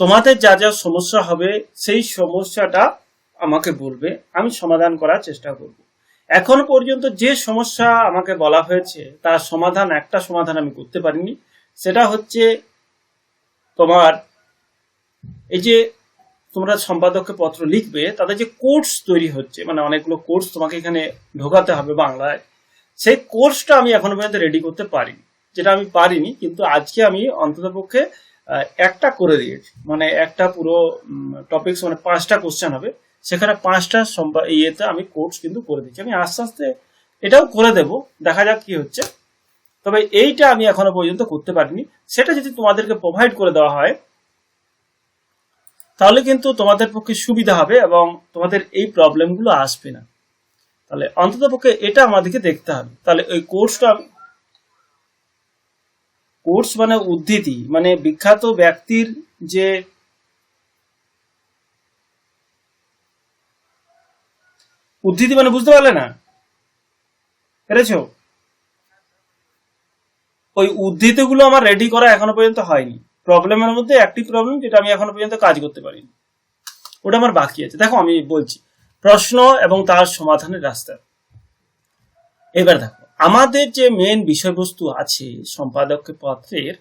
তোমাদের যা যা সমস্যা হবে সেই সমস্যাটা আমাকে বলবে, আমি সমাধান করার চেষ্টা করব। এখন পর্যন্ত যে সমস্যা আমাকে বলা হয়েছে তার সমাধান, একটা সমাধান আমি করতে পারিনি। সেটা হচ্ছে তোমার এই যে তোমরা সম্পাদককে পত্র লিখবে, তাদের যে কোর্স তৈরি হচ্ছে, মানে অনেকগুলো কোর্স তোমাকে এখানে ঢোকাতে হবে বাংলায়, সেই কোর্সটা আমি এখনো পর্যন্ত রেডি করতে পারিনি। যেটা আমি পারিনি, কিন্তু আজকে আমি অন্ততপক্ষে একটা করে দিয়েছি। মানে একটা পুরো টপিকস, মানে 5টা কোশ্চেন হবে, সেখানে 5টা ইয়েতে আমি কোর্স কিন্তু করে দিচ্ছি। আমি আস্তে আস্তে এটাও করে দেব, দেখা যাক কি হচ্ছে। তবে এইটা আমি এখনো পর্যন্ত করতে পারিনি। সেটা যদি তোমাদেরকে প্রোভাইড করে দেওয়া হয় তাহলে কিন্তু তোমাদের পক্ষে সুবিধা হবে এবং তোমাদের এই প্রবলেমগুলো আসবে না। তাহলে অন্ততপক্ষে এটা আমাদেরকে দেখতে হবে। তাহলে ওই কোর্সটা, কোর্স মানে উদ্ধৃতি, মানে বিখ্যাত ব্যক্তির যে উদ্ধৃতি, মানে বুঝতে পারলে না? পেরেছো? ওই উদ্ধৃতিগুলো আমার রেডি করা এখনো পর্যন্ত হয়নি। প্রবলেমের মধ্যে একটি প্রবলেম যেটা আমি এখনো পর্যন্ত কাজ করতে পারিনি, ওটা আমার বাকি আছে। দেখো আমি বলছি প্রশ্ন এবং তার সমাধানের রাস্তা। এবার দেখো আমাদের যে মেন বিষয়বস্তু আছে সম্পাদক পত্রের,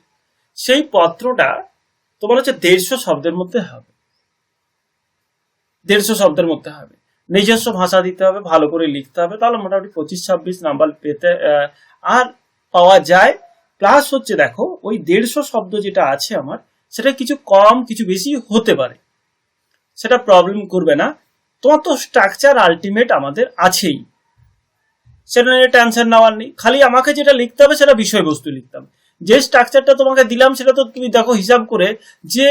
সেই পত্রটা তোমার হচ্ছে 150 শব্দের মধ্যে হবে। 150 শব্দের মধ্যে হবে, নিজস্ব ভাষা দিতে হবে, ভালো করে লিখতে হবে, তাহলে মোটামুটি 25-26 নাম্বার পেতে আর পাওয়া যায়। প্লাস হচ্ছে দেখো ওই 150 শব্দ যেটা আছে আমার, সেটা কিছু কম কিছু বেশি হতে পারে, সেটা প্রবলেম করবে না। তোমার তো স্ট্রাকচার আলটিমেট আমাদের আছেই, সেটা নিয়ে টেনশন নেওয়ার নেই। খালি আমাকে যেটা লিখতে হবে সেটা বিষয়বস্তু লিখতে হবে। যে স্ট্রাকচারটা তোমাকে দিলাম সেটা তো তুমি দেখো হিসাব করে যে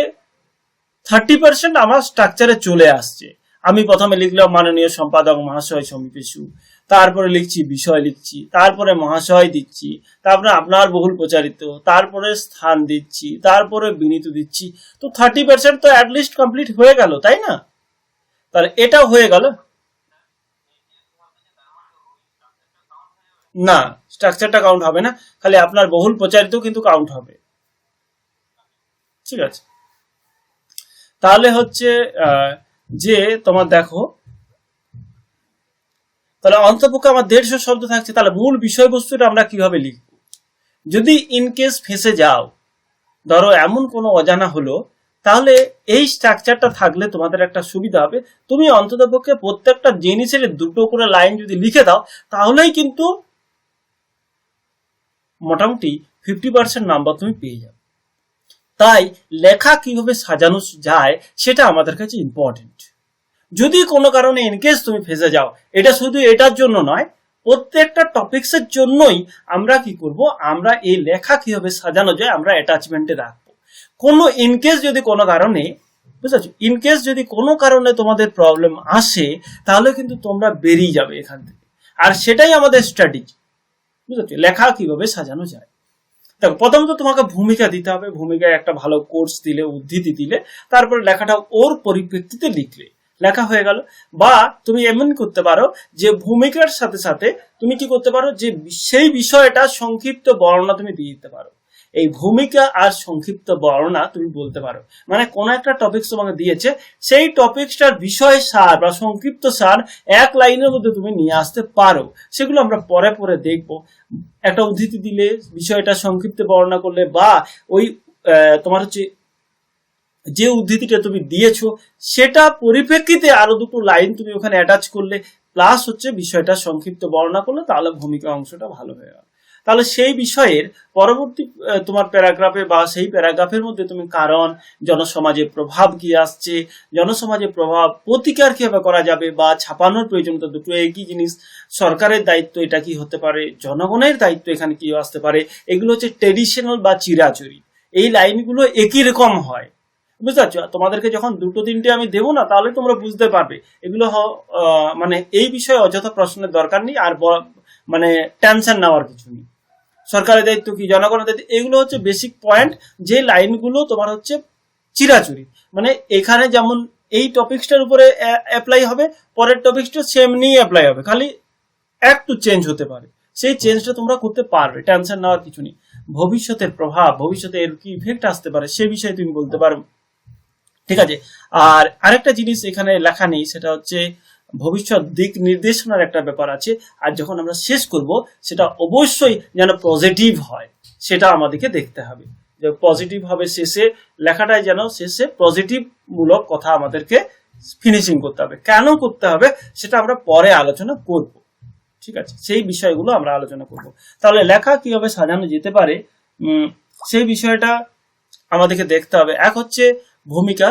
30% আমার স্ট্রাকচারে চলে আসছে। আমি প্রথমে লিখলাম মাননীয় সম্পাদক মহাশয় সমীপেশু, তারপরে লিখছি বিষয় লিখছি, তারপরে মহাশয় দিচ্ছি, তারপরে আপনার বহুল প্রচারিত, তারপরে স্থান দিচ্ছি, তারপরে বিনীত দিচ্ছি। তো 30% তো অ্যাটলিস্ট কমপ্লিট হয়ে গেল, তাই না? তাহলে এটাও হয়ে গেল। না, স্ট্রাকচারটা কাউন্ট হবে না, খালি আপনার বহুল প্রচারিত কিন্তু কাউন্ট হবে। ঠিক আছে? তাহলে হচ্ছে যে তোমার দেখো, তাহলে অন্তপক্ষে আমার 150 শব্দ থাকছে। তাহলে মূল বিষয়বস্তুটা আমরা কিভাবে লিখব? যদি ইনকেস ফেসে যাও, ধরো এমন কোনো অজানা হলো, তাহলে এই স্ট্রাকচারটা থাকলে তোমাদের একটা সুবিধা হবে। তুমি অন্ততপক্ষে প্রত্যেকটা জিনিসের 2টো করে লাইন যদি লিখে দাও, তাহলেই কিন্তু মোটামুটি 50% নাম্বার তুমি পেয়ে যাবে। তাই লেখা কিভাবে সাজানো যায় সেটা আমাদের কাছে ইম্পর্টেন্ট। যদি কোনো কারণে ইনকেস তুমি ফেসে যাও, এটা শুধু এটার জন্য নয়, প্রত্যেকটা টপিক্সের জন্যই আমরা কি করব, আমরা এই লেখা কিভাবে সাজানো যায় আমরা অ্যাটাচমেন্টে রাখবো। কোনো ইনকেস যদি কোনো কারণে, বুঝতে পারছো, ইনকেস যদি কোনো কারণে তোমাদের প্রবলেম আসে, তাহলে কিন্তু তোমরা বেরিয়ে যাবে এখান থেকে। আর সেটাই আমাদের স্ট্র্যাটেজি, বুঝতে পারছো, লেখা কিভাবে সাজানো যায়। দেখো প্রথমত তোমাকে ভূমিকা দিতে হবে। ভূমিকায় একটা ভালো কোর্স দিলে, উদ্ধৃতি দিলে, তারপরে লেখাটা ওর পরিপ্রেক্ষিতে লিখলে লেখা হয়ে গেল। বা তুমি এমন করতে পারো যে ভূমিকার সাথে সাথে তুমি কি করতে পারো, যে সেই বিষয়টা সংক্ষিপ্ত বর্ণনা তুমি দিয়ে দিতে পারো। এই ভূমিকা আর সংক্ষিপ্ত বর্ণনা তুমি বলতে পারো, মানে কোন একটা টপিক তোমাকে দিয়েছে, সেই টপিকটার বিষয় সার বা সংক্ষিপ্ত সার এক লাইনের মধ্যে তুমি নিয়ে আসতে পারো। সেগুলো আমরা পরে পরে দেখবো। একটা উদ্ধৃতি দিলে, বিষয়টা সংক্ষিপ্ত বর্ণনা করলে, বা ওই তোমার হচ্ছে যে উদ্ধৃতিটা তুমি দিয়েছো সেটা পরিপ্রেক্ষিতে আরো 2টো লাইন তুমি ওখানে অ্যাটাচ করলে, প্লাস হচ্ছে বিষয়টা সংক্ষিপ্ত বর্ণনা করলে, তাহলে ভূমিকা অংশটা ভালো হয়ে গেল। তাহলে সেই বিষয়ের পরবর্তী তোমার প্যারাগ্রাফে বা সেই প্যারাগ্রাফের মধ্যে তুমি কারণ, জনসমাজে প্রভাব কি আসছে, জনসমাজে প্রভাব প্রতিকার কিভাবে করা যাবে, বা ছাপানোর প্রয়োজনীয়তা, দুটো একই জিনিস, সরকারের দায়িত্ব এটা কি হতে পারে, জনগণের দায়িত্ব এখানে কি আসতে পারে, এগুলো হচ্ছে ট্রেডিশনাল বা চিরাচরি। এই লাইনগুলো একই রকম হয়, বুঝতে পারছো? তোমাদেরকে যখন 2-3টে আমি দেবো না, তাহলে তোমরা বুঝতে পারবে এগুলো মানে এই বিষয়ে অযথা প্রশ্নের দরকার নেই। আর মানে টেনশন নেওয়ার কিছু নেই। সরকারের দায়িত্ব কি, জনগণের দায়িত্ব, এগুলো হচ্ছে বেসিক পয়েন্ট, যে লাইনগুলো তোমার হচ্ছে চিরাচুরি। মানে এখানে যেমন এই টপিক্সটার উপরে অ্যাপ্লাই হবে, পরের টপিক্সটা সেমনি অ্যাপ্লাই হবে, খালি একটু চেঞ্জ হতে পারে। সেই চেঞ্জটা তোমরা করতে পারবে, টেনশন নেওয়ার কিছু নেই। ভবিষ্যতের প্রভাব, ভবিষ্যতে এর কি ইফেক্ট আসতে পারে সে বিষয়ে তুমি বলতে পারো। ঠিক আছে। আর আরেকটা জিনিস এখানে লেখা নেই, সেটা হচ্ছে ভবিষ্যৎ দিক নির্দেশনার একটা ব্যাপার আছে। আর যখন আমরা শেষ করব সেটা অবশ্যই যেন পজিটিভ হয়, সেটা আমাদেরকে দেখতে হবে যে পজিটিভ হবে শেষে, লেখাটাই যেন শেষে পজিটিভ মূলক কথা আমাদেরকে ফিনিশিং করতে হবে। কেন করতে হবে সেটা আমরা পরে আলোচনা করব, ঠিক আছে, সেই বিষয়গুলো আমরা আলোচনা করব। তাহলে লেখা কিভাবে সাজানো যেতে পারে সেই বিষয়টা আমাদেরকে দেখতে হবে। এক হচ্ছে ভূমিকা।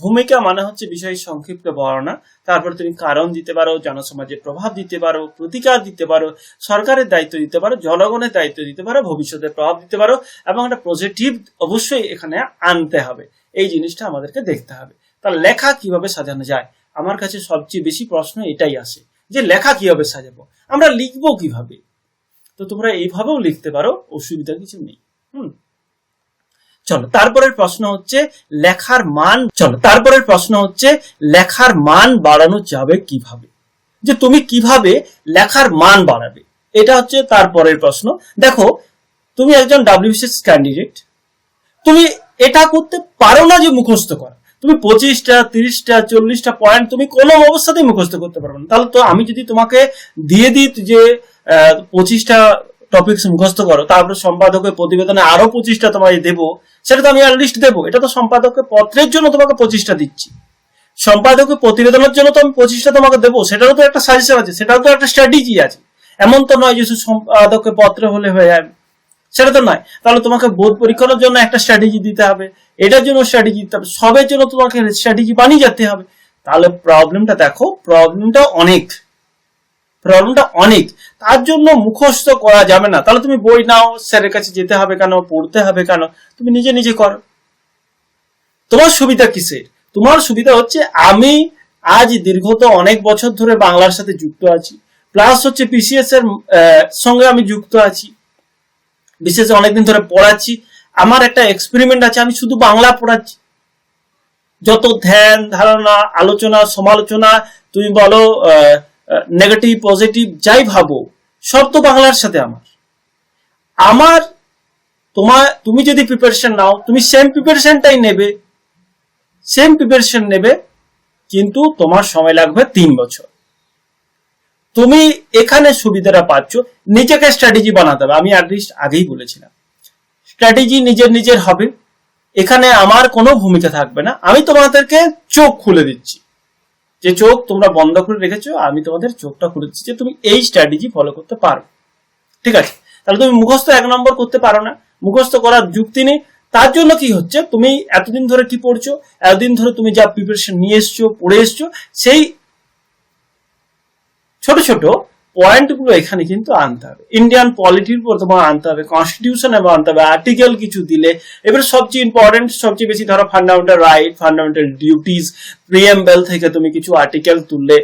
ভূমিকা মানে হচ্ছে বিষয়ের সংক্ষিপ্ত বর্ণনা, তারপরে তুমি কারণ দিতে পারো, জনসমাজের প্রভাব দিতে পারো, প্রতিকার দিতে পারো, সরকারের দায়িত্ব দিতে পারো, জনগণের দায়িত্ব দিতে পারো, ভবিষ্যতের প্রভাব দিতে পারো, এবং একটা পজিটিভ অবশ্যই এখানে আনতে হবে। এই জিনিসটা আমাদেরকে দেখতে হবে। তাহলে লেখা কিভাবে সাজানো যায়, আমার কাছে সবচেয়ে বেশি প্রশ্ন এটাই আসে যে লেখা কিভাবে সাজাবো, আমরা লিখবো কিভাবে। তো তোমরা এইভাবেও লিখতে পারো, অসুবিধা কিছু নেই। চলো তারপরের প্রশ্ন হচ্ছে লেখার মান বাড়ানো যাবে কিভাবে, যে তুমি কিভাবে লেখার মান বাড়াবে, এটা হচ্ছে তারপরের প্রশ্ন। দেখো, তুমি একজন WBCS ক্যান্ডিডেট, তুমি এটা করতে পারো না যে মুখস্থ করা। তুমি 25টা 30টা 40টা পয়েন্ট তুমি কোনো অবস্থাতেই মুখস্থ করতে পারবে না। তাহলে তো আমি যদি তোমাকে দিয়ে দিই যে 25টা টপিকস মুখস্থ করো, তারপরে সম্পাদকের প্রতিবেদনে আরো 25টা তোমায় দেবো, সেটা তো আমি আর লিস্ট দেবো? এটা তো সম্পাদকের পত্রের জন্য তোমাকে 25টা দিচ্ছি, সম্পাদকের প্রতিবেদনের জন্য তো আমি 25টা তোমাকে দেবো, সেটারও তো একটা সাজেশন আছে, সেটাও তো একটা স্ট্র্যাটেজি আছে। এমন তো নয় যে সম্পাদকের পত্র হলে হয়ে যাবে, সেটা তো নয়। তাহলে তোমাকে বোর্ড পরীক্ষার জন্য একটা স্ট্র্যাটেজি দিতে হবে, এটার জন্য স্ট্র্যাটেজি দিতে হবে, সবের জন্য তোমাকে স্ট্র্যাটেজি বানিয়ে যেতে হবে। তাহলে প্রবলেমটা দেখো, প্রবলেমটা অনেক। তার জন্য মুখস্থ করা যাবে না। তাহলে তুমি বই নাও, স্যারের কাছে যেতে হবে কেন, পড়তে হবে কেন, তুমি নিজে নিজে করো। তোমার সুবিধা কিসের? তোমার সুবিধা হচ্ছে আমি আজ দীর্ঘত অনেক বছর ধরে বাংলার সাথে যুক্ত আছি, প্লাস হচ্ছে PCS এর সঙ্গে আমি যুক্ত আছি, বিশেষ অনেকদিন ধরে পড়াচ্ছি, আমার একটা এক্সপেরিমেন্ট আছে, আমি শুধু বাংলা পড়াচ্ছি। যত ধ্যান ধারণা, আলোচনা, সমালোচনা, তুমি বলো নেগেটিভ পজিটিভ যাই ভাবো, সব তো বাংলার সাথে আমার তুমি যদি প্রিপারেশন নাও, তুমি সেম প্রিপারেশন নেবে, কিন্তু তোমার সময় লাগবে 3 বছর। তুমি এখানে সুবিধাটা পাচ্ছ, নিজেকে স্ট্র্যাটেজি বানাতে হবে। আমি আগেই বলেছিলাম, স্ট্র্যাটেজি নিজের হবে, এখানে আমার কোনো ভূমিকা থাকবে না। আমি তোমাদেরকে চোখ খুলে দিচ্ছি, যে চোখ তোমরা বন্ধ করে রেখেছো, আমি তোমাদের চোখটা খুলে দিচ্ছি যে তুমি এই স্ট্র্যাটেজি ফলো করতে পারো, ঠিক আছে। তাহলে তুমি মুখস্থ 1 নম্বর করতে পারো না, মুখস্থ করার যুক্তি নেই। তার জন্য কি হচ্ছে, তুমি এতদিন ধরে কি পড়ছো, এতদিন ধরে তুমি যা প্রিপারেশন নিয়ে এসছো, পড়ে এসছো, সেই ছোট ছোট পয়েন্টগুলো এখানে কিন্তু আনতে হবে। ইন্ডিয়ান পলিটির উপর তোমার আনতে হবে, কনস্টিটিউশন আনতে হবে, আর্টিকেল কিছু দিলে, এবার সবচেয়ে ইম্পর্টেন্ট, সবচেয়ে বেশি ধরো fundamental right, fundamental duties, preamble থেকে তুমি কিছু আর্টিকেল তুললে,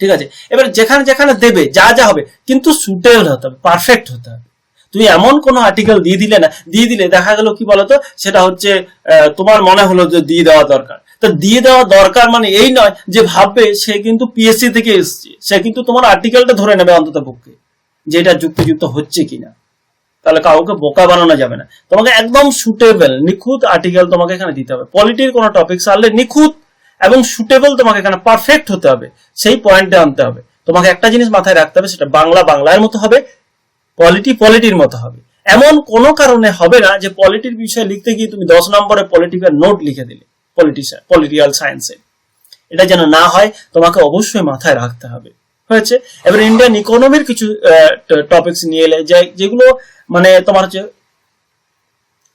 ঠিক আছে। এবার যেখানে যেখানে দেবে, যা যা হবে, কিন্তু সুটেবল হতে হবে, পারফেক্ট হতে হবে। তুমি এমন কোনো আর্টিকেল দিয়ে দিলে দেখা গেল কি বলতো, সেটা হচ্ছে তোমার মনে হলো যে দিয়ে দেওয়া দরকার। তো দিয়ে দেওয়া দরকার মানে এই নয় যে ভাববে সে কিন্তু PSC থেকে এসছে, সে কিন্তু তোমার আর্টিকেলটা ধরে নেবে অন্তত পক্ষে যে এটা যুক্তিযুক্ত হচ্ছে কিনা। তাহলে কাউকে বোকা বানানো যাবে না, তোমাকে একদম সুটেবল নিখুঁত আর্টিকেল তোমাকে এখানে দিতে হবে। পলিটির কোনো টপিক আনলে নিখুঁত এবং সুটেবল তোমাকে এখানে পারফেক্ট হতে হবে, সেই পয়েন্টে আনতে হবে। তোমাকে একটা জিনিস মাথায় রাখতে হবে, সেটা বাংলার মতো হবে, পলিটির মতো হবে। এমন কোনো কারণে হবে না যে পলিটির বিষয়ে লিখতে গিয়ে তুমি 10 নম্বরে পলিটিক্যাল নোট লিখে দিলে পলিটিক্যাল সায়েন্সে, এটা যেন না হয়, তোমাকে অবশ্যই মাথায় রাখতে হবে, হয়েছে। এবার ইন্ডিয়ান ইকোনমির কিছু টপিকস নিয়ে এলে, যেগুলো মানে তোমার হচ্ছে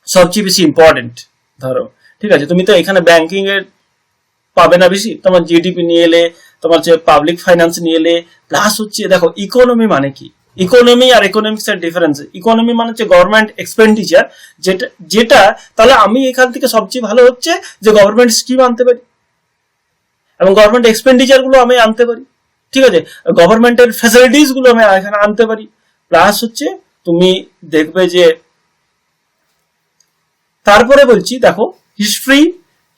সবচেয়ে বেশি ইম্পর্টেন্ট, ধরো, ঠিক আছে। তুমি তো এখানে ব্যাংকিং এর পাবে না বেশি, তোমার জিডিপি নিয়ে এলে, তোমার যে পাবলিক ফাইন্যান্স নিয়ে এলে, প্লাস হচ্ছে দেখো ইকোনমি মানে কি, ইকোনমি আর ইকোনমিক্স এর ডিফারেন্স। ইকোনমি মানে হচ্ছে গভর্নমেন্ট এক্সপেন্ডিচার, যেটা তাহলে আমি এখান থেকে সবচেয়ে ভালো হচ্ছে যে গভর্নমেন্ট স্কিম আনতে পারি এবং গভর্নমেন্ট এক্সপেন্ডিচার গুলো আমি আনতে পারি, ঠিক আছে। গভর্নমেন্টের ফ্যাসিলিটিস গুলো আমি এখানে আনতে পারি। প্লাস হচ্ছে তুমি দেখবে যে, তারপরে বলছি দেখো,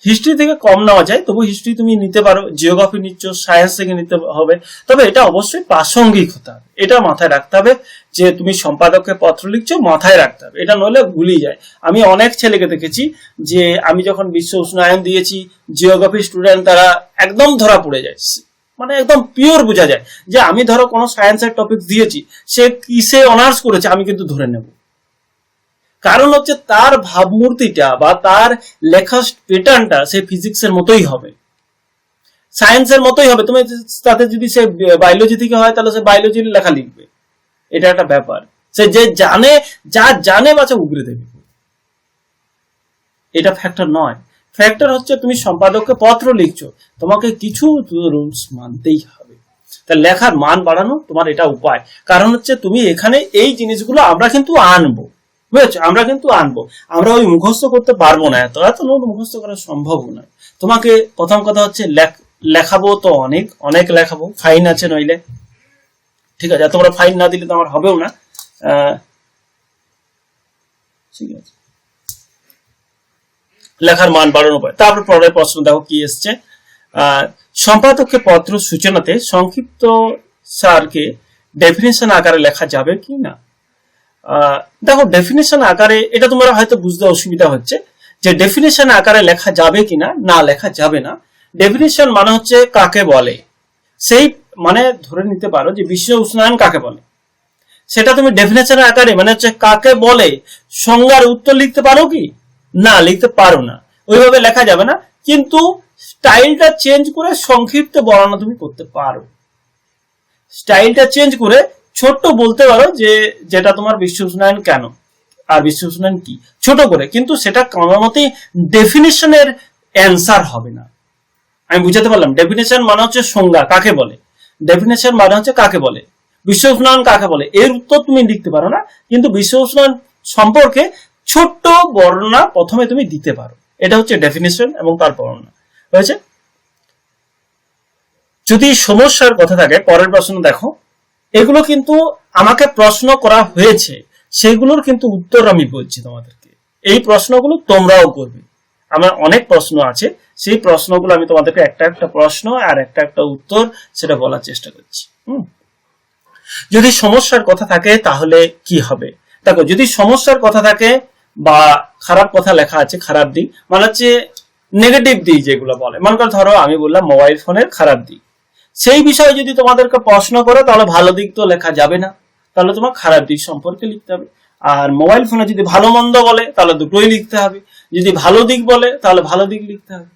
হিস্ট্রি থেকে কম নেওয়া যায়, তবু হিস্ট্রি তুমি নিতে পারো, জিওগ্রাফি নিচ্ছ, সায়েন্স থেকে নিতে হবে, তবে এটা অবশ্যই প্রাসঙ্গিক হতে হবে। এটা মাথায় রাখতে হবে যে তুমি সম্পাদককে পত্র লিখছো, মাথায় রাখতে হবে, এটা নইলে ভুলিয়ে যায়। আমি অনেক ছেলেকে দেখেছি যে আমি যখন বিশ্ব উষ্ণায়ন দিয়েছি, জিওগ্রাফি স্টুডেন্ট তারা একদম ধরা পড়ে যায়, মানে একদম পিওর বোঝা যায় যে আমি ধরো কোনো সায়েন্সের টপিক দিয়েছি, সে কিসে অনার্স করেছে আমি কিন্তু ধরে নেব। কারণ হচ্ছে তার ভাবমূর্তিটা বা তার লেখার প্যাটার্নটা সে ফিজিক্সের মতোই হবে, সায়েন্সের মতোই হবে। তুমি তাতে যদি সে বায়োলজি থেকে হয় তাহলে সে বায়োলজির লেখা লিখবে, এটা একটা ব্যাপার। সে যে জানে, যা জানে বাচ্চা উগরে দেবে, এটা ফ্যাক্টর নয়। ফ্যাক্টর হচ্ছে তুমি সম্পাদককে পত্র লিখছো, তোমাকে কিছু রুলস মানতেই হবে। তা লেখার মান বাড়ানো তোমার এটা উপায়। কারণ হচ্ছে তুমি এখানে এই জিনিসগুলো আমরা কিন্তু আনবো, বুঝেছো, আমরা কিন্তু আনবো, আমরা ওই মুখস্থ করতে পারবো না, এত এত নোট মুখস্থ করা সম্ভব নয়। তোমাকে প্রথম কথা হচ্ছে লেখাবো তো অনেক অনেক লেখাবো, ফাইন আছে নইলে, ঠিক আছে, তোমরা ফাইন না দিলে তো আমার হবেও না, ঠিক আছে। লেখার মান বাড়ানো পায়। তারপর পরের প্রশ্ন দেখো কি এসছে, সম্পাদককে পত্র সূচনাতে সংক্ষিপ্ত সারকে ডেফিনেশন আকারে লেখা যাবে কি না। দেখো ডেফিনেশন আকারে এটা তোমরা হয়তো বুঝতে অসুবিধা হচ্ছে যে ডেফিনেশন আকারে লেখা যাবে কিনা, না লেখা যাবে না। ডেফিনেশন মানে হচ্ছে কাকে বলে, সেই মানে ধরে নিতে পারো যে বিশ্ব উষ্ণায়ন কাকে বলে, সেটা তুমি ডেফিনেশন আকারে মানে হচ্ছে কাকে বলে সংজ্ঞার উত্তর লিখতে পারো কি, না লিখতে পারো না, ওইভাবে লেখা যাবে না। কিন্তু স্টাইলটা চেঞ্জ করে সংক্ষিপ্ত বর্ণনা তুমি করতে পারো, স্টাইলটা চেঞ্জ করে ছোট্ট বলতে পারো যে যেটা তোমার বিশ্ব উষ্ণায়ন কেন আর বিশ্ব উষ্ণায়ন কি, ছোট করে, কিন্তু সেটা কোনো মতেই ডেফিনেশনের অ্যান্সার হবে না। আমি বুঝাতে পারলাম, ডেফিনেশন মানে হচ্ছে সংজ্ঞা কাকে বলে, ডেফিনেশন মানে হচ্ছে কাকে বলে, বিশ্ব উষ্ণায়ন কাকে বলে, এর উত্তর তুমি লিখতে পারো না, কিন্তু বিশ্ব উষ্ণায়ন সম্পর্কে ছোট্ট বর্ণনা প্রথমে তুমি দিতে পারো, এটা হচ্ছে ডেফিনেশন এবং তার বর্ণনা হয়েছে। যদি সমস্যার কথা থাকে, পরের প্রশ্ন দেখো, এগুলো কিন্তু আমাকে প্রশ্ন করা হয়েছে, সেগুলোর কিন্তু উত্তর আমি বলছি তোমাদেরকে, এই প্রশ্নগুলো তোমরাও করবে। আমার অনেক প্রশ্ন আছে, সেই প্রশ্নগুলো আমি তোমাদেরকে একটা একটা প্রশ্ন আর একটা একটা উত্তর সেটা বলার চেষ্টা করছি। যদি সমস্যার কথা থাকে তাহলে কি হবে, দেখো যদি সমস্যার কথা থাকে বা খারাপ কথা লেখা আছে, খারাপ দিক মানে হচ্ছে নেগেটিভ দিক যেগুলো বলে, মনে করো ধরো আমি বললাম মোবাইল ফোনের খারাপ দিক, সেই বিষয়ে যদি তোমাদেরকে প্রশ্ন করো তাহলে ভালো দিক তো লেখা যাবে না, তাহলে তোমার খারাপ দিক সম্পর্কে লিখতে হবে। আর মোবাইল ফোনে যদি ভালো মন্দ বলে তাহলে দুটোই লিখতে হবে, যদি ভালো দিক বলে তাহলে ভালো দিক লিখতে হবে।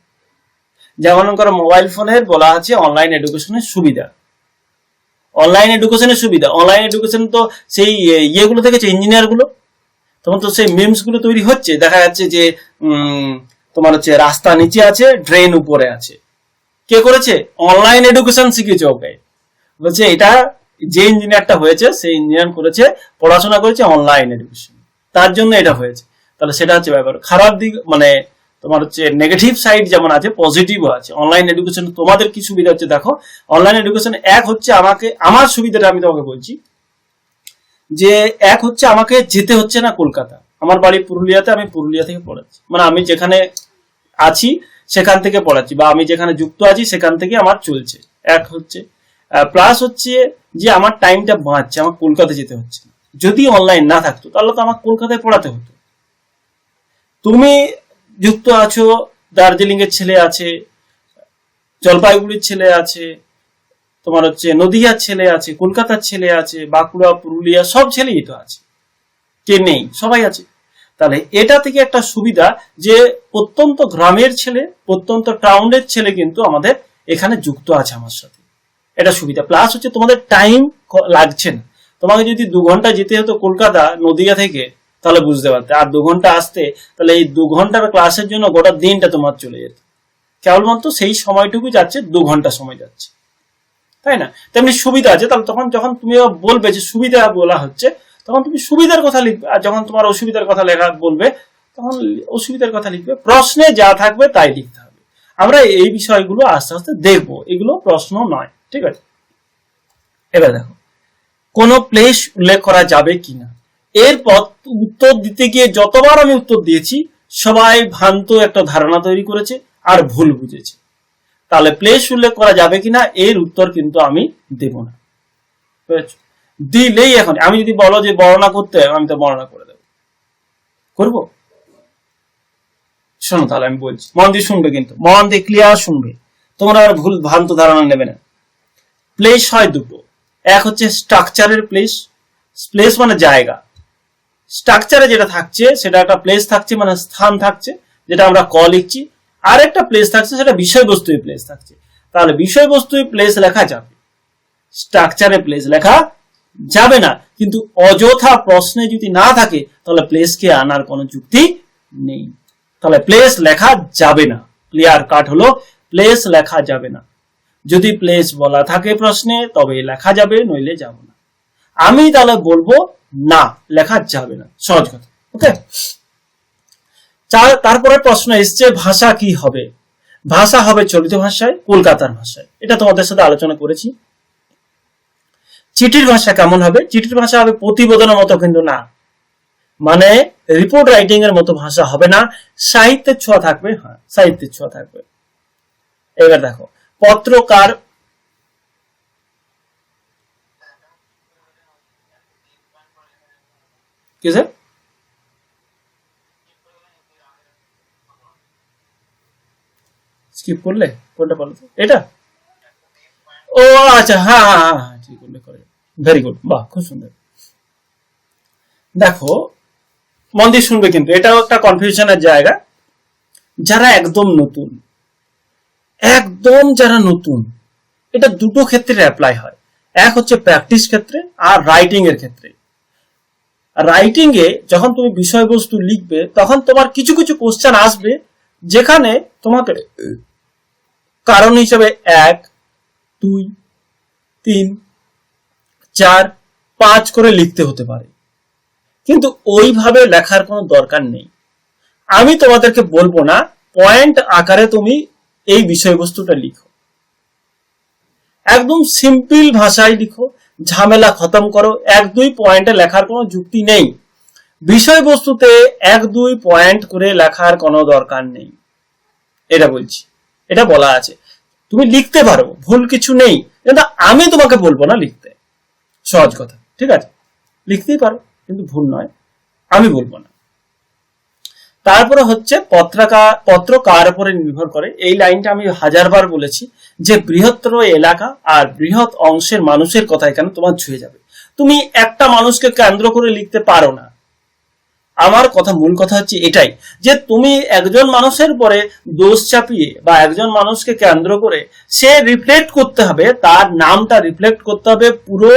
যেমন করো মোবাইল ফোনের বলা আছে অনলাইন এডুকেশনের সুবিধা, অনলাইন এডুকেশনের সুবিধা, অনলাইন এডুকেশন তো সেই ইয়েগুলো দেখেছে ইঞ্জিনিয়ার গুলো, তখন তো সেই মিমস গুলো তৈরি হচ্ছে, দেখা যাচ্ছে যে তোমার হচ্ছে রাস্তা নিচে আছে, ড্রেন উপরে আছে, কে করেছে, অনলাইন এডুকেশন শিখেছে ওকে, বলছে এটা যে ইঞ্জিনিয়ারটা হয়েছে সেই ইঞ্জিনিয়ার করেছে, পড়াশোনা করেছে অনলাইন এডুকেশন, তার জন্য এটা হয়েছে। তাহলে সেটা হচ্ছে ব্যাপার। খারাপ দিক মানে তোমার হচ্ছে নেগেটিভ সাইড যেমন আছে, পজিটিভও আছে। অনলাইন এডুকেশন তোমাদের কি সুবিধা হচ্ছে দেখো, অনলাইন এডুকেশন এক হচ্ছে আমাকে, আমার সুবিধাটা আমি তোমাকে বলছি যে এক হচ্ছে আমাকে যেতে হচ্ছে না কলকাতা, আমার বাড়ি পুরুলিয়াতে, আমি পুরুলিয়া থেকে পড়াচ্ছি, মানে আমি যেখানে আছি সেখান থেকে পড়াচ্ছি, বা আমি যেখানে যুক্ত আছি সেখান থেকে আমার চলছে, এক হচ্ছে। প্লাস হচ্ছে যে আমার টাইমটা বাঁচছে, আমার কলকাতা যেতে হচ্ছে না। যদি অনলাইন না থাকতো তাহলে তো আমার কলকাতায় পড়াতে হতো। তুমি যুক্ত আছো, দার্জিলিং এর ছেলে আছে, জলপাইগুড়ির ছেলে আছে, তোমার হচ্ছে নদিয়ার ছেলে আছে, কলকাতার ছেলে আছে, বাঁকুড়া, পুরুলিয়া, সব ছেলেই তো আছে, কে নেই, সবাই আছে। তাহলে এটা থেকে একটা সুবিধা যে প্রত্যন্ত গ্রামের ছেলে, প্রত্যন্ত টাউনের ছেলে কিন্তু আমাদের এখানে যুক্ত আছে আমার সাথে, এটা সুবিধা। প্লাস হচ্ছে তোমাদের টাইম লাগছে না, তোমাকে যদি 2 ঘন্টা যেতে হতো কলকাতা নদিয়া থেকে তাহলে বুঝতে পারতে, আর 2 ঘন্টা আসতে, তাহলে এই 2 ঘন্টার ক্লাসের জন্য গোটা দিনটা তোমার চলে যেত, কেবলমাত্র সেই সময়টুকু যাচ্ছে, 2 ঘন্টা সময় যাচ্ছে, তাই না। তেমনি সুবিধা আছে, তাহলে তখন যখন তুমি বলবে যে সুবিধা বলা হচ্ছে, তখন তুমি সুবিধার কথা লিখবে, আর যখন তোমার অসুবিধার কথা লেখা বলবে তখন অসুবিধার কথা লিখবে। প্রশ্নে যা থাকবে তাই লিখতে হবে। আমরা এই বিষয়গুলো আস্তে আস্তে দেখবো, এগুলো প্রশ্ন নয়, ঠিক আছে। এবার দেখো কোন প্লেস উল্লেখ করা যাবে কিনা, এরপর উত্তর দিতে গিয়ে যতবার আমি উত্তর দিয়েছি সবাই ভ্রান্ত একটা ধারণা তৈরি করেছে, আর ভুল বুঝেছি, তাহলে প্লেস উল্লেখ করা যাবে কিনা এর উত্তর কিন্তু আমি দেব না। দিলেই এখন আমি যদি বলো যে বর্ণনা করতে, আমি তো বর্ণনা করে দেবো, করবো। শোনো তাহলে আমি বলছি, মন দিয়ে শুনবে, কিন্তু মন দিয়ে ক্লিয়ার শুনবে, তোমরা আর ভুল ভ্রান্ত ধারণা নেবে না। প্লেস হয় দুটো, এক হচ্ছে স্ট্রাকচারের প্লেস, প্লেস মানে জায়গা, স্ট্রাকচারে যেটা থাকছে সেটা একটা প্লেস থাকছে, মানে স্থান থাকছে, যেটা আমরা ক লিখছি, আর একটা প্লেস থাকছে সেটা বিষয়বস্তু প্লেস থাকছে। তাহলে বিষয়বস্তু প্লেস লেখা যাবে, স্ট্রাকচারে প্লেস লেখা যাবে না। কিন্তু অযথা প্রশ্নে যদি না থাকে তাহলে প্লেসকে আনার কোনো যুক্তি নেই, তাহলে প্লেস লেখা যাবে না। ক্লিয়ার কাট হলো, প্লেস লেখা যাবে না। যদি প্লেস বলা থাকে প্রশ্নে তবে লেখা যাবে, নইলে যাব না। আমি তাহলে বলবো না, লেখা যাবে না, সহজ কথা। ওকে, তারপরে প্রশ্ন এসছে ভাষা কি হবে। ভাষা হবে চলিত ভাষায়, কলকাতার ভাষায়, এটা তোমাদের সাথে আলোচনা করেছি। চিঠির ভাষা কেমন হবে? চিঠির ভাষা হবে প্রতিবেদনের মতো, কিন্তু না, মানে রিপোর্ট রাইটিং এর মতো ভাষা হবে না, সাহিত্যের ছোঁয়া থাকবে। হ্যাঁ, সাহিত্যের ছোঁয়া থাকবে। এবার দেখো, পত্রকার, কি স্যার? স্কিপ করলে কোনটা বলো তো? এটা? ও আচ্ছা, হ্যাঁ হ্যাঁ হ্যাঁ হ্যাঁ, ঠিক উল্লেখ করে, ভেরি গুড, বাহ, খুব সুন্দর। দেখো, মন দিয়ে শুনবে, কিন্তু এটাও একটা কনফিউশনের জায়গা। যারা একদম নতুন, একদম যারা নতুন, এটা দুটো ক্ষেত্রে অ্যাপ্লাই হয়। এক হচ্ছে প্র্যাকটিস ক্ষেত্রে, আর রাইটিং এর ক্ষেত্রে। রাইটিং এ যখন তুমি বিষয়বস্তু লিখবে তখন তোমার কিছু কিছু কোশ্চেন আসবে, যেখানে তোমাকে কারণ হিসেবে 1, 2, 3, 4, 5 করে লিখতে হতে পারে, কিন্তু ওইভাবে লেখার কোনো দরকার নেই। আমি তোমাদেরকে বলবো না পয়েন্ট আকারে তুমি এই বিষয়বস্তুটা লিখো, একদম সিম্পল ভাষায় লিখো, ঝামেলা খতম করো। 1-2 পয়েন্টে লেখার কোনো যুক্তি নেই, বিষয়বস্তুতে 1-2 পয়েন্ট করে লেখার কোনো দরকার নেই, এটা বলছি, এটা বলা আছে। তুমি লিখতে পারো, ভুল কিছু নেই, কিন্তু আমি তোমাকে বলবো না লিখতে, সহজ কথা, ঠিক আছে? লিখতেই পারো, কিন্তু ভুল নয়, আমি বলবো না। তারপরে হচ্ছে পত্র কার উপরে নির্ভর করে। এই লাইনটা আমি হাজারবার বলেছি, যে বৃহত্তর এলাকা আর বৃহৎ অংশের মানুষের কথা এখানে তোমার ছুঁয়ে যাবে। তুমি একটা মানুষকে কেন্দ্র করে লিখতে পারো না। আমার কথা, মূল কথা হচ্ছে এটাই, যে তুমি একজন মানুষের পরে দোষ চাপিয়ে বা একজন মানুষকে কেন্দ্র করে সে রিফ্লেক্ট করতে হবে, তার নামটা রিফ্লেক্ট করতে হবে পুরো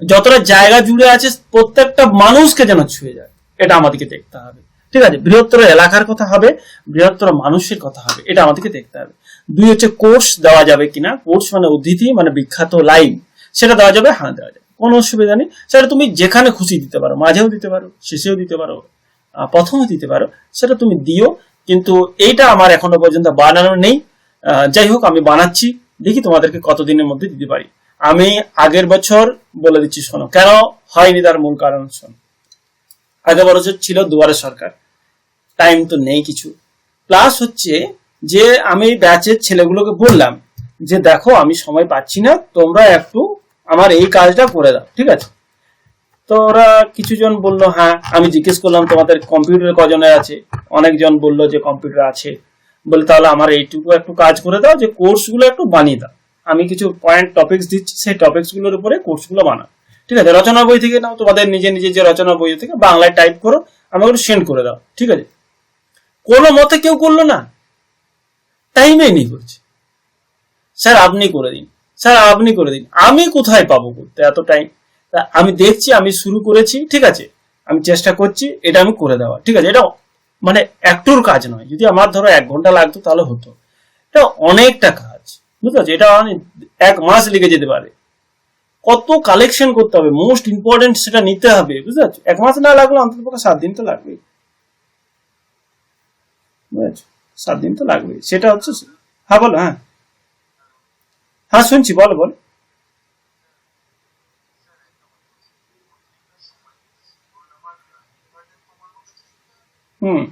যতটা জায়গা জুড়ে আছে, প্রত্যেকটা মানুষকে যেন ছুঁয়ে যায়, এটা আমাদেরকে দেখতে হবে, ঠিক আছে? বৃহত্তর এলাকার কথা হবে, বৃহত্তর মানুষের কথা হবে, এটা আমাদেরকে দেখতে হবে। 2 হচ্ছে কোর্স দেওয়া যাবে কিনা। কোর্স মানে উদ্ধৃতি, মানে বিখ্যাত লাইন, সেটা দেওয়া যাবে, হ্যাঁ দেওয়া যাবে, কোনো অসুবিধা নেই। সেটা তুমি যেখানে খুশি দিতে পারো, মাঝেও দিতে পারো, শেষেও দিতে পারো, প্রথমেও দিতে পারো, সেটা তুমি দিও। কিন্তু এইটা আমার এখনো পর্যন্ত বানানো নেই। যাই হোক, আমি বানাচ্ছি, দেখি তোমাদেরকে কতদিনের মধ্যে দিতে পারি। আমি আগের বছর, বলে দিচ্ছি শোনো, কেন হয়নি তার মূল কারণ শোনো। আগের বছর ছিল দুয়ারে সরকার, টাইম তো নেই কিছু, প্লাস হচ্ছে যে আমি ব্যাচের ছেলেগুলোকে বললাম যে দেখো আমি সময় পাচ্ছি না, তোমরা একটু আমার এই কাজটা করে দাও, ঠিক আছে? তো ওরা কিছু জন বললো হ্যাঁ। আমি জিজ্ঞেস করলাম তোমাদের কম্পিউটার কজনের আছে, অনেকজন বললো যে কম্পিউটার আছে। বলে তাহলে আমার এইটুকু একটু কাজ করে দাও, যে কোর্সগুলো একটু বানিয়ে দাও, আমি কিছু পয়েন্ট টপিকস দিচ্ছি, সেই টপিকস গুলোর উপরে কোর্সগুলো বানাও, ঠিক আছে? রচনা বই থেকে নাও, তোমাদের নিজে নিজে যে রচনা বই থেকে বাংলায় টাইপ করো, আমাকে একটু সেন্ড করে দাও, ঠিক আছে? কোনো মতে কেউ করলো না, টাইমে নেই করছে। স্যার আপনি করে দিন, স্যার আপনি করে দিন, আমি কোথায় পাবো করতে এত টাইম? আমি দেখছি, আমি শুরু করেছি, ঠিক আছে, আমি চেষ্টা করছি এটা আমি করে দেওয়া, ঠিক আছে? এটা মানে একটুর কাজ নয়, যদি আমার ধরো 1 ঘন্টা লাগতো তাহলে হতো, এটা অনেকটা কাজ, বুঝতে পারছো? এটা 1 মাস লেগে যেতে পারে, কত কালেকশন করতে হবে, মোস্ট ইম্পর্টেন্ট সেটা নিতে হবে, বুঝতে পারছো? 1 মাস না লাগলো অন্তত 7 দিন তো লাগবেই, বুঝেছো? 7 দিন তো লাগবেই, সেটা হচ্ছে। হ্যাঁ বলো, হ্যাঁ হ্যাঁ শুনছি, বলো বলো। হুম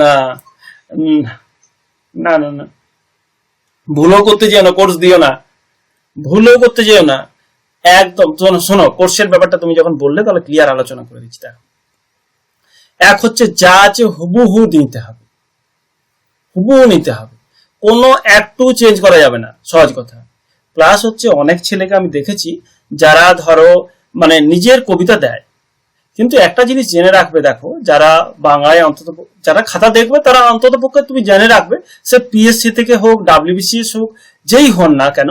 না, উম, না না না, ভুলও করতে যেও না, কোর্স দিও না, ভুলও করতে যেও না। একদম শোনো, কোর্সের ব্যাপারটা তুমি যখন বললে তাহলে ক্লিয়ার আলোচনা করে দিচ্ছি। দেখো, এক হচ্ছে যা আছে হুবহু নিতে হবে, হুবহু নিতে হবে, কোনো একটু চেঞ্জ করা যাবে না, সহজ কথা। প্লাস হচ্ছে অনেক ছেলেকে আমি দেখেছি যারা ধরো মানে নিজের কবিতা দেয়, কিন্তু একটা জিনিস জেনে রাখবে, দেখো যারা বাংলায় অন্তত যারা খাতা দেখবে তারা অন্তত পক্ষে তুমি জেনে রাখবে, সে পিএসসি থেকে হোক ডাব্লিউবিসিএস হোক যেই হন না কেন,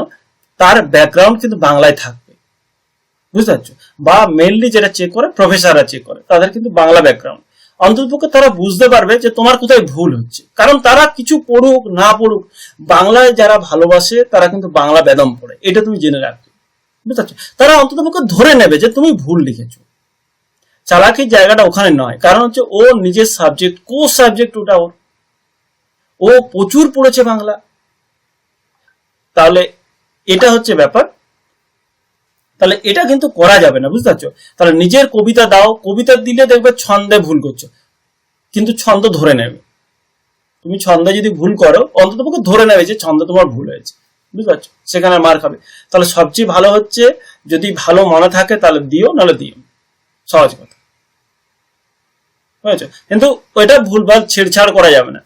তার ব্যাকগ্রাউন্ড কিন্তু বাংলায় থাকবে, বুঝতে পারছো? বা মেনলি যেটা চেক করে প্রফেসররা চেক করে, তাদের কিন্তু বাংলা ব্যাকগ্রাউন্ড। অন্ততপক্ষে তারা বুঝতে পারবে যে তোমার কোথায় ভুল হচ্ছে, কারণ তারা কিছু পড়ুক না পড়ুক, বাংলায় যারা ভালোবাসে তারা কিন্তু বাংলা বেদম পড়ে, এটা তুমি জেনে রাখবে, বুঝতে পারছো? তারা অন্ততপক্ষে ধরে নেবে যে তুমি ভুল লিখেছো। চালাকির জায়গাটা ওখানে নয়, কারণ হচ্ছে ও নিজের সাবজেক্ট, কোর্স সাবজেক্ট ওটা ওর, ও প্রচুর পড়েছে বাংলা। তাহলে এটা হচ্ছে ব্যাপার, তাহলে এটা কিন্তু করা যাবে না, বুঝতে পারছো? তাহলে নিজের কবিতা দাও, কবিতা দিলে দেখবে ছন্দে ভুল করছো, কিন্তু ছন্দ ধরে নেবে। তুমি ছন্দে যদি ভুল করো অন্তত পক্ষে ধরে নেবে যে ছন্দ তোমার ভুল হয়েছে, বুঝতে পারছো? সেখানে মার খাবে। তাহলে সবচেয়ে ভালো হচ্ছে যদি ভালো মনে থাকে তাহলে দিও, নাহলে দিও, সহজ কথা, বুঝেছো? কিন্তু ওইটা ভুলভাল ছেড়ছাড় করা যাবে না।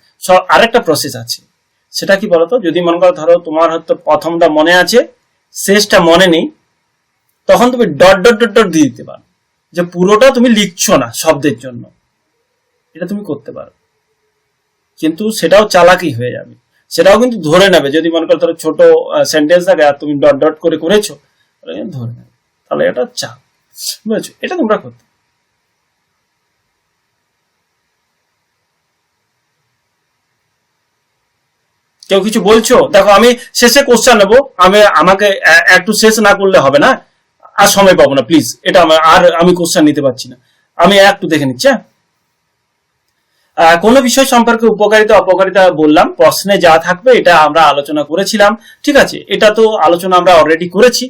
আরেকটা প্রসেস আছে, সেটা কি বলতো? যদি মনে করো ধরো তোমার হয়তো প্রথমটা মনে আছে, শেষটা মনে নেই, তখন তুমি ডট ডট ডট ডট দিয়ে দিতে পারো, যে পুরোটা তুমি লিখছো না শব্দের জন্য, এটা তুমি করতে পারো। কিন্তু সেটাও চালাকি হয়ে যাবে, সেটাও কিন্তু ধরে নেবে। যদি মনে করো ধরো ছোট সেন্টেন্স থাকে আর তুমি ডট ডট করে করেছো, ধরে নেবে, তাহলে এটা চাপ, বুঝেছো? এটা তোমরা করতে। কেউ কিছু বলছো? দেখো আমি শেষে কোশ্চেন নেবো, আমাকে একটু শেষ না করলে হবে না, আর সময় পাবো না, প্লিজ। এটা আর আমি কোশ্চেন নিতে পারছি না, আমি একটু দেখে নিচ্ছি। কোনো বিষয় সম্পর্কে উপকারিতা অপকারিতা বললাম, প্রশ্নে যা থাকবে এটা আমরা আলোচনা করেছিলাম, ঠিক আছে? এটা তো আলোচনা আমরা অলরেডি করেছি,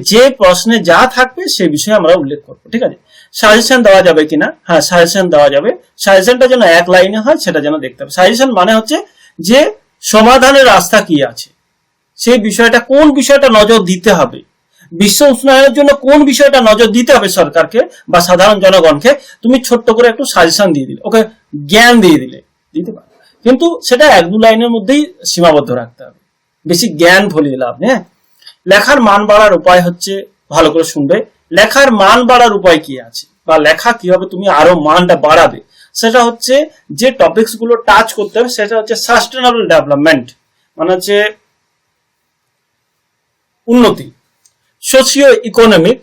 যে প্রশ্নে যা থাকবে সে বিষয়ে আমরা উল্লেখ করবো, ঠিক আছে? সাজেশন দেওয়া যাবে কিনা? হ্যাঁ, সাজেশন দেওয়া যাবে। সাজেশনটা যেন এক লাইনে হয় সেটা যেন দেখতে হবে। সাজেশন মানে হচ্ছে যে সমাধানের রাস্তা কি আছে, সেই বিষয়টা, কোন বিষয়টা নজর দিতে হবে, বিশ্ব উষ্ণায়নের জন্য কোন বিষয়টা নজর দিতে হবে সরকারকে বা সাধারণ জনগণকে, তুমি ছোট্ট করে একটু সাজেশন দিয়ে দিলে, ওকে জ্ঞান দিয়ে দিতে পারো, কিন্তু সেটা এক দু লাইনের মধ্যেই সীমাবদ্ধ রাখতে হবে, বেশি জ্ঞান ভুলিয়ে লাভ নেই। লেখার মান বাড়ার উপায় হচ্ছে, ভালো করে শুনবে, লেখার মান বাড়ার উপায় কি আছে বা লেখা কিভাবে তুমি আরো মানটা বাড়াবে, সেটা হচ্ছে যে টপিকস গুলো টাচ করতে হবে, সেটা হচ্ছে সাস্টেনেবল ডেভেলপমেন্ট, মানে হচ্ছে উন্নতি। সোশিও ইকোনমিক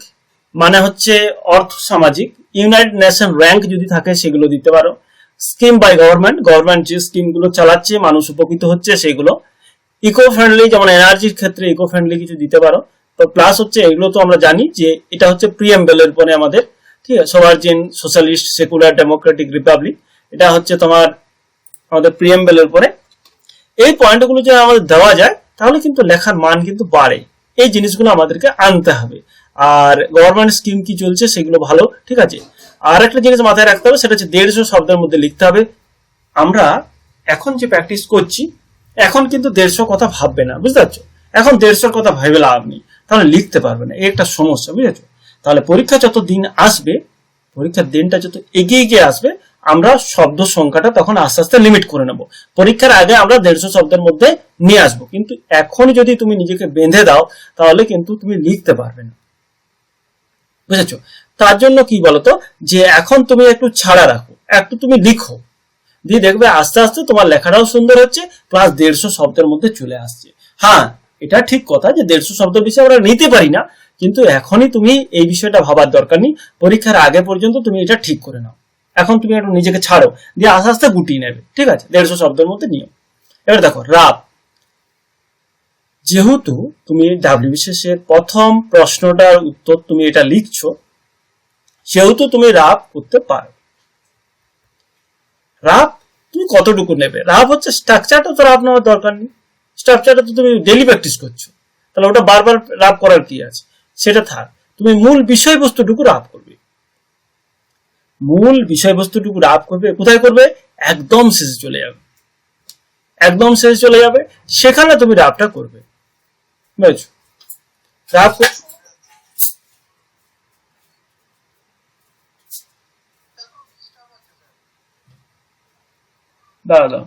মানে হচ্ছে অর্থ সামাজিক। ইউনাইটেড নেশন র্যাঙ্ক যদি থাকে সেগুলো দিতে পারো। স্কিম বাই গভর্নমেন্ট যে স্কিম গুলো চালাচ্ছে মানুষ উপকৃত হচ্ছে সেগুলো। ইকো ফ্রেন্ডলি, যেমন এনার্জির ক্ষেত্রে ইকো ফ্রেন্ডলি কিছু দিতে পারো। তো প্লাস হচ্ছে এগুলো তো আমরা জানি যে এটা হচ্ছে প্রিএমবেলের পরে আমাদের, ঠিক আছে, সোভার্জিন, সোশ্যালিস্ট, সেকুলার, ডেমোক্রেটিক, রিপাবলিক, এটা হচ্ছে তোমার আমাদের প্রিএমবেলের পরে। এই পয়েন্টগুলো যদি আমাদের দেওয়া যায় তাহলে কিন্তু লেখার মান কিন্তু বাড়ে। এই জিনিসগুলো আমাদেরকে আনতে হবে। আর গভর্নমেন্ট স্কিম কি চলছে সেগুলো ভালো, ঠিক আছে। আর একটা জিনিস মাথায় রাখতে হবে, সেটা হচ্ছে 150 শব্দের মধ্যে লিখতে হবে। আমরা এখন যে প্র্যাকটিস করছি, এখন কিন্তু 150 কথা ভাববে না, বুঝতে পারছো? এখন 150 কথা ভেবে লাভ নেই, তাহলে লিখতে পারবে না, এই একটা সমস্যা, বুঝেছো? তাহলে পরীক্ষা যত দিন আসবে, পরীক্ষার দিনটা যত এগিয়ে গিয়ে আসবে, আমরা শব্দ সংখ্যাটা তখন আস্তে আস্তে লিমিট করে নেব। পরীক্ষার আগে আমরা 150 শব্দের মধ্যে নিয়ে আসবো, কিন্তু এখন যদি তুমি নিজেকে বেঁধে দাও তাহলে কিন্তু তুমি লিখতে পারবে না, বুঝেছো? তার জন্য কি বলতো, যে এখন তুমি একটু ছাড়া রাখো, একটু তুমি লিখো, দিয়ে দেখবে আস্তে আস্তে তোমার লেখাটাও সুন্দর হচ্ছে, প্লাস 150 শব্দের মধ্যে চলে আসছে। হ্যাঁ, এটা ঠিক কথা যে 150 শব্দের বেশি আমরা নিতে পারি না, কিন্তু এখনই তুমি এই বিষয়টা ভাবার দরকার নেই, পরীক্ষার আগে পর্যন্ত তুমি এটা ঠিক করে নাও। এখন তুমি একটু নিজেকে ছাড়ো, দিয়ে আস্তে আস্তে গুটিয়ে নেবে, ঠিক আছে? 150 শব্দের মধ্যে নিও। এবার দেখো রাব, যেহেতু তুমি ডাব্লিউবিসিএস এর প্রথম প্রশ্নটার উত্তর তুমি এটা লিখছো, সেহেতু তুমি রাব করতে পারো। রাব তুমি কতটুকু নেবে? রাব হচ্ছে স্ট্রাকচারটা, তো রাব নেওয়ার দরকার নেই, স্ট্রাকচারটা তো তুমি ডেলি প্র্যাকটিস করছো, তাহলে ওটা বারবার রাব করার কি আছে, সেটা থাক। তুমি মূল বিষয়বস্তুটুকু রাব করবে, মূল বিষয়বস্তুটুকু রাব করবে। কোথায় করবে? একদম শেষে চলে যাবে, একদম শেষে চলে যাবে, সেখানে তুমি রাবটা করবে। বুঝছো? রাব দাঁড়া,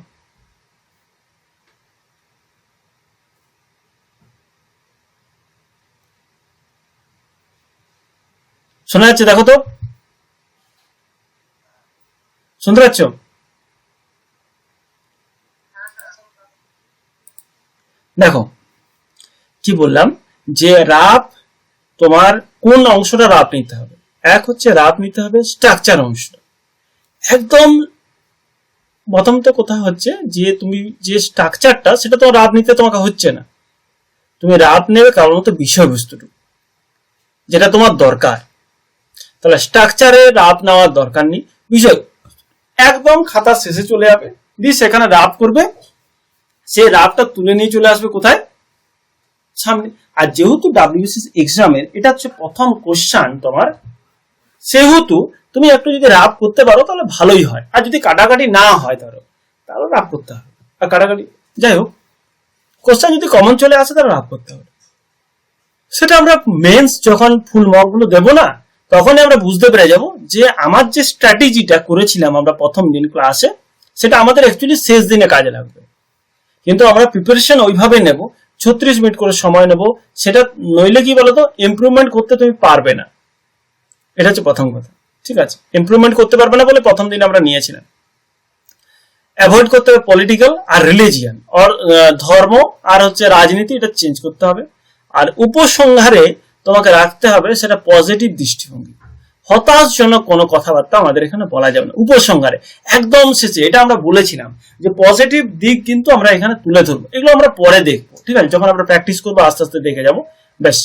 শোনা যাচ্ছে? দেখো তো, শুনতে পাচ্ছ? দেখো কি বললাম, যে রাব তোমার কোন অংশটা রাব নিতে হবে। এক হচ্ছে রাব নিতে হবে স্ট্রাকচার অংশটা। একদম প্রথমত কথা হচ্ছে যে তুমি যে স্ট্রাকচারটা, সেটা তো রাব নিতে তোমাকে হচ্ছে না, তুমি রাব নেবে কেবলমাত্র বিষয়বস্তুটুকু যেটা তোমার দরকার। তাহলে স্ট্রাকচারে রাব নেওয়ার দরকার নেই, বিষয় একদম খাতা শেষে চলে যাবে, দিয়ে সেখানে রাব করবে, সে রাবটা তুলে নিয়ে চলে আসবে কোথায়? সামনে। আর যেহেতু ডাব্লিউবিসিএস এক্সামের এটা হচ্ছে প্রথম কোশ্চান তোমার, সেহেতু তুমি একটু যদি রাব করতে পারো তাহলে ভালোই হয়, আর যদি কাটাকাটি না হয় ধরো, তাহলে রাব করতে হবে। আর কাটাকাটি যাই হোক, কোশ্চান যদি কমন চলে আসে তাহলে রাব করতে হবে। সেটা আমরা মেন্স যখন ফুল মার্ক গুলো দেবো না, তখনই আমরা বুঝতে পেরে যাব যে আমার যে স্ট্র্যাটেজিটা করেছিলাম আমরা প্রথম দিন ক্লাসে, সেটা আমাদের অ্যাকচুয়ালি শেষ দিনে কাজে লাগবে। কিন্তু আমরা প্রিপারেশন ওইভাবে নেব, 36 মিনিট করে সময় নেব, সেটা নইলে কি বলতো ইমপ্রুভমেন্ট করতে তুমি পারবে না। এটা হচ্ছে প্রথম কথা, ঠিক আছে? ইমপ্রুভমেন্ট করতে পারবে না বলে প্রথম দিন আমরা নিয়েছিলাম। অ্যাভয়েড করতে হবে পলিটিক্যাল আর রিলিজিয়ান, আর ধর্ম আর হচ্ছে রাজনীতি, এটা চেঞ্জ করতে হবে। আর উপসংহারে তোমাকে রাখতে হবে সেটা পজিটিভ দৃষ্টিভঙ্গি। হতাশজনক কোনো কথাবার্তা আমাদের এখানে বলা যাবে না উপসংহারে। একদম শেষে এটা আমরা বলেছিলাম যে পজিটিভ দিক কিন্তু আমরা এখানে তুলে ধরবো, এগুলো আমরা পরে দেখবো, ঠিক আছে? যখন আমরা প্র্যাকটিস করবো আস্তে আস্তে দেখে যাবো। বেশ।